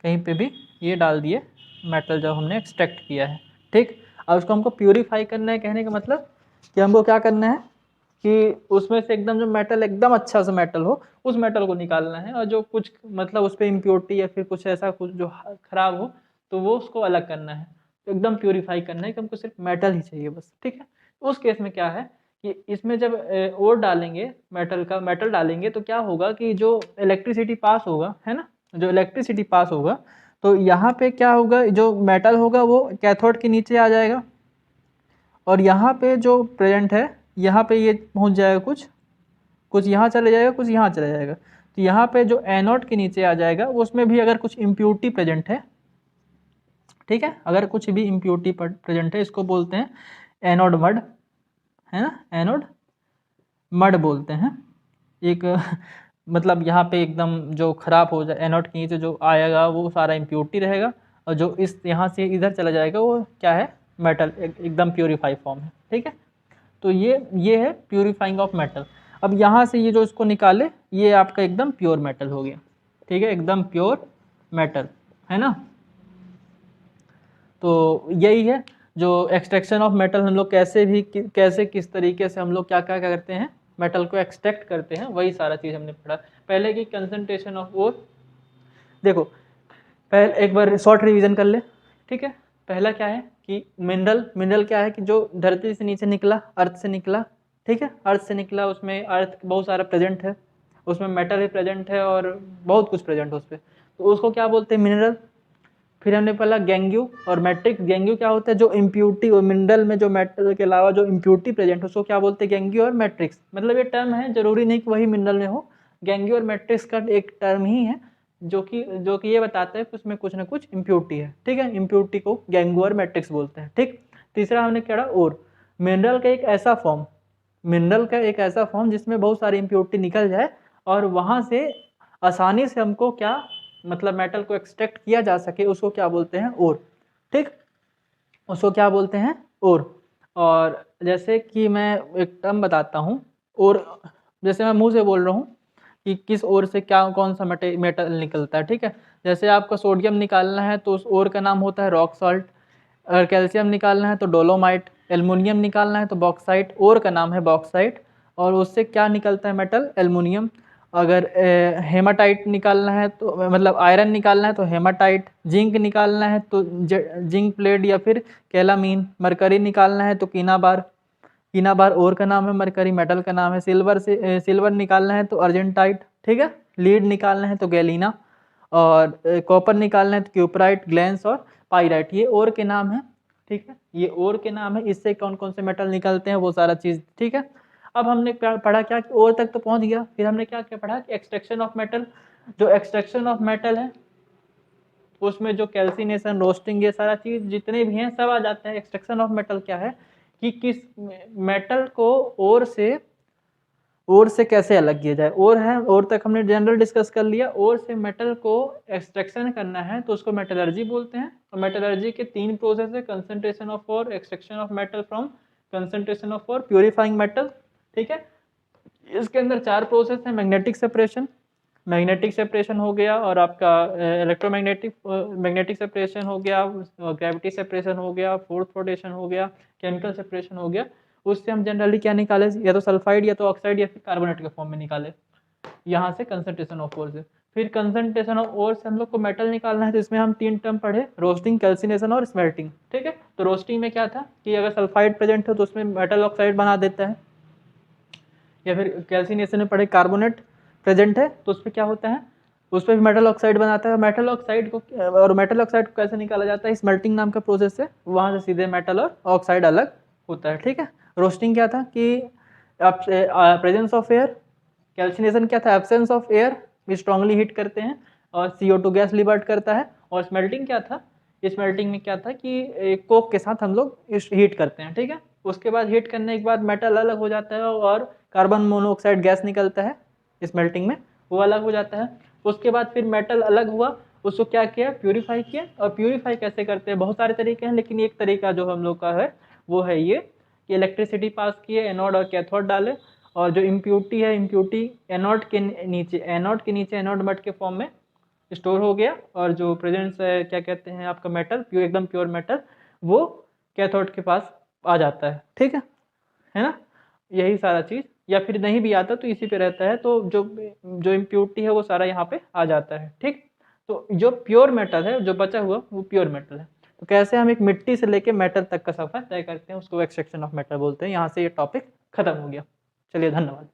कहीं पे भी ये डाल दिए मेटल जो हमने एक्सट्रैक्ट किया है, ठीक। अब उसको हमको प्यूरीफाई करना है, कहने का मतलब कि हमको क्या करना है कि उसमें से एकदम जो मेटल एकदम अच्छा सा मेटल हो उस मेटल को निकालना है, और जो कुछ मतलब उस पर इम्प्योरिटी या फिर कुछ ऐसा कुछ जो खराब हो तो वो उसको अलग करना है, तो एकदम प्यूरीफाई करना है कि हमको सिर्फ मेटल ही चाहिए बस, ठीक है। उस केस में क्या है कि इसमें जब ओर डालेंगे, मेटल डालेंगे तो क्या होगा कि जो इलेक्ट्रिसिटी पास होगा, है ना, जो इलेक्ट्रिसिटी पास होगा तो यहाँ पे क्या होगा, जो मेटल होगा वो कैथोड के नीचे आ जाएगा, और यहाँ पे जो प्रेजेंट है यहाँ पे ये पहुँच जाएगा, कुछ यहाँ चले जाएगा, कुछ यहाँ चले जाएगा, तो यहाँ पे जो एनोड के नीचे आ जाएगा उसमें भी अगर कुछ इम्प्योरिटी प्रेजेंट है, ठीक है, अगर कुछ भी इम्प्योरिटी प्रेजेंट है, इसको बोलते हैं एनोड मड, है ना, एनोड मड बोलते हैं एक मतलब यहाँ पे एकदम जो खराब हो जाए एनोड के नीचे जो आएगा वो सारा इम्प्योरिटी रहेगा, और जो इस यहाँ से इधर चला जाएगा वो क्या है, मेटल, एकदम प्योरीफाई फॉर्म है, ठीक है। तो ये है प्यूरीफाइंग ऑफ मेटल। अब यहाँ से ये जो इसको निकाले ये आपका एकदम प्योर मेटल हो गया, ठीक है, एकदम प्योर मेटल, है ना। तो यही है जो एक्सट्रैक्शन ऑफ मेटल, हम लोग कैसे किस तरीके से हम लोग क्या क्या करते हैं, मेटल को एक्सट्रैक्ट करते हैं, वही सारा चीज़ हमने पढ़ा। पहले की कंसंट्रेशन ऑफ ओर, देखो पहले एक बार शॉर्ट रिवीजन कर ले, ठीक है। पहला क्या है कि मिनरल क्या है कि जो धरती से नीचे निकला, अर्थ से निकला, ठीक है, अर्थ से निकला, उसमें अर्थ बहुत सारा प्रेजेंट है, उसमें मेटल भी प्रेजेंट है और बहुत कुछ प्रेजेंट है उस पर, तो उसको क्या बोलते हैं, मिनरल। फिर हमने पढ़ा गैंग्यू और मैट्रिक्स। गैंग्यू क्या होता है, जो इम्प्यूरिटी और मिनरल में जो मेटल के अलावा जो इम्प्यूरिटी प्रेजेंट है उसको क्या बोलते हैं, गैंग्यू और मैट्रिक्स। मतलब ये टर्म है, जरूरी नहीं कि वही मिनरल में हो, गैंग्यू और मैट्रिक्स का एक टर्म ही है जो कि ये बताता है कि उसमें कुछ ना कुछ इम्प्यूरिटी है, ठीक है, इम्प्यूरिटी को गैंग्यू और मैट्रिक्स बोलते हैं, ठीक। तीसरा हमने क्या और मिनरल का एक ऐसा फॉर्म जिसमें बहुत सारी इम्प्यूरिटी निकल जाए और वहाँ से आसानी से हमको क्या मतलब मेटल को एक्सट्रैक्ट किया जा सके, उसको क्या बोलते हैं, ओर, ठीक, उसको क्या बोलते हैं, ओर। और जैसे कि मैं एक टर्म बताता हूँ, और जैसे मैं मुंह से बोल रहा हूँ कि किस ओर से क्या कौन सा मेटल निकलता है, ठीक है। जैसे आपको सोडियम निकालना है तो उस ओर का नाम होता है रॉक सॉल्ट, अगर कैल्शियम निकालना है तो डोलोमाइट, एल्युमिनियम निकालना है तो बॉक्साइट, ओर का नाम है बॉक्साइट, और उससे क्या निकलता है मेटल, एल्युमिनियम। अगर हेमाटाइट निकालना है तो मतलब आयरन निकालना है तो हेमाटाइट, जिंक निकालना है तो जिंक प्लेट या फिर कैलामीन, मरकरी निकालना है तो कीनाबार ओर का नाम है, मरकरी मेटल का नाम है। सिल्वर निकालना है तो अर्जेंटाइट, ठीक है। लीड निकालना है तो गैलीना, और कॉपर निकालना है तो क्यूपराइट, ग्लेंस और पाइराइट, ये ओर के नाम है, ठीक है, ये ओर के नाम है। इससे कौन कौन से मेटल निकलते हैं वो सारा चीज़, ठीक है। अब हमने पढ़ा क्या, ओर तक तो पहुंच गया, फिर हमने क्या क्या पढ़ा कि एक्सट्रैक्शन ऑफ मेटल। जो एक्सट्रैक्शन ऑफ मेटल है उसमें जो कैल्सिनेशन, रोस्टिंग, ये सारा चीज़ जितने भी हैं सब आ जाते हैं। एक्सट्रैक्शन ऑफ मेटल क्या है कि किस मेटल को ओर से कैसे अलग किया जाए। ओर तक हमने जनरल डिस्कस कर लिया। ओर से मेटल को एक्सट्रैक्शन करना है तो उसको मेटलर्जी बोलते हैं। और मेटलर्जी के 3 प्रोसेस है, concentration of ore, extraction of metal from concentration of ore, purifying metal, ठीक है। इसके अंदर 4 प्रोसेस है, मैग्नेटिक सेपरेशन हो गया, और आपका मैग्नेटिक सेपरेशन हो गया, ग्रेविटी सेपरेशन हो गया, फोर्थ रोटेशन हो गया, केमिकल सेपरेशन हो गया। उससे हम जनरली क्या निकाले, या तो सल्फाइड या तो ऑक्साइड या फिर कार्बोनेट के फॉर्म में निकाले, यहाँ से कंसंट्रेशन ऑफ ओर से। फिर कंसंट्रेशन ऑफ ओर से हम लोग को मेटल निकालना है, तो इसमें हम 3 टर्म पढ़े, रोस्टिंग, कैल्सिनेशन और स्मेल्टिंग, ठीक है। तो रोस्टिंग में क्या था कि अगर सल्फाइड प्रेजेंट हो तो उसमें मेटल ऑक्साइड बना देता है, या फिर कैल्सिनेशन में पढ़े कार्बोनेट प्रेजेंट है तो उस पर क्या होता है, उस पर भी मेटल ऑक्साइड बनाता है। मेटल ऑक्साइड को कैसे निकाला जाता है, स्मेल्टिंग नाम का प्रोसेस है, वहाँ से सीधे मेटल और ऑक्साइड अलग होता है, ठीक है। रोस्टिंग क्या था कि प्रेजेंस ऑफ एयर, कैल्सिनेशन क्या था, absence of air strongly heat करते हैं और CO2 गैस लिबर्ट करता है। और स्मेल्टिंग क्या था, स्मेल्टिंग में क्या था कि कोक के साथ हम लोग हीट करते हैं, ठीक है। उसके बाद हीट करने के बाद मेटल अलग हो जाता है और कार्बन मोनोऑक्साइड गैस निकलता है स्मेल्टिंग में, वो अलग हो जाता है। उसके बाद फिर मेटल अलग हुआ, उसको क्या किया, प्यूरिफाई किया। और प्यूरिफाई कैसे करते हैं, बहुत सारे तरीके हैं, लेकिन एक तरीका जो हम लोग का है वो है ये कि इलेक्ट्रिसिटी पास किए, एनोड और कैथोड डाले, और जो इम्प्यूरिटी है, इम्प्यूरिटी एनोड के नीचे एनोड मट के फॉर्म में स्टोर हो गया, और जो प्रेजेंस है क्या कहते हैं आपका मेटल, एकदम प्योर मेटल, वो कैथोड के पास आ जाता है, ठीक है ना। यही सारा चीज़, या फिर नहीं भी आता तो इसी पे रहता है, तो जो इम्प्यूरिटी है वो सारा यहाँ पे आ जाता है, ठीक। तो जो प्योर मेटल है, जो बचा हुआ वो प्योर मेटल है। तो कैसे हम एक मिट्टी से लेके मेटल तक का सफर तय करते हैं, उसको एक्सट्रैक्शन ऑफ मेटल बोलते हैं। यहाँ से ये टॉपिक खत्म हो गया। चलिए, धन्यवाद।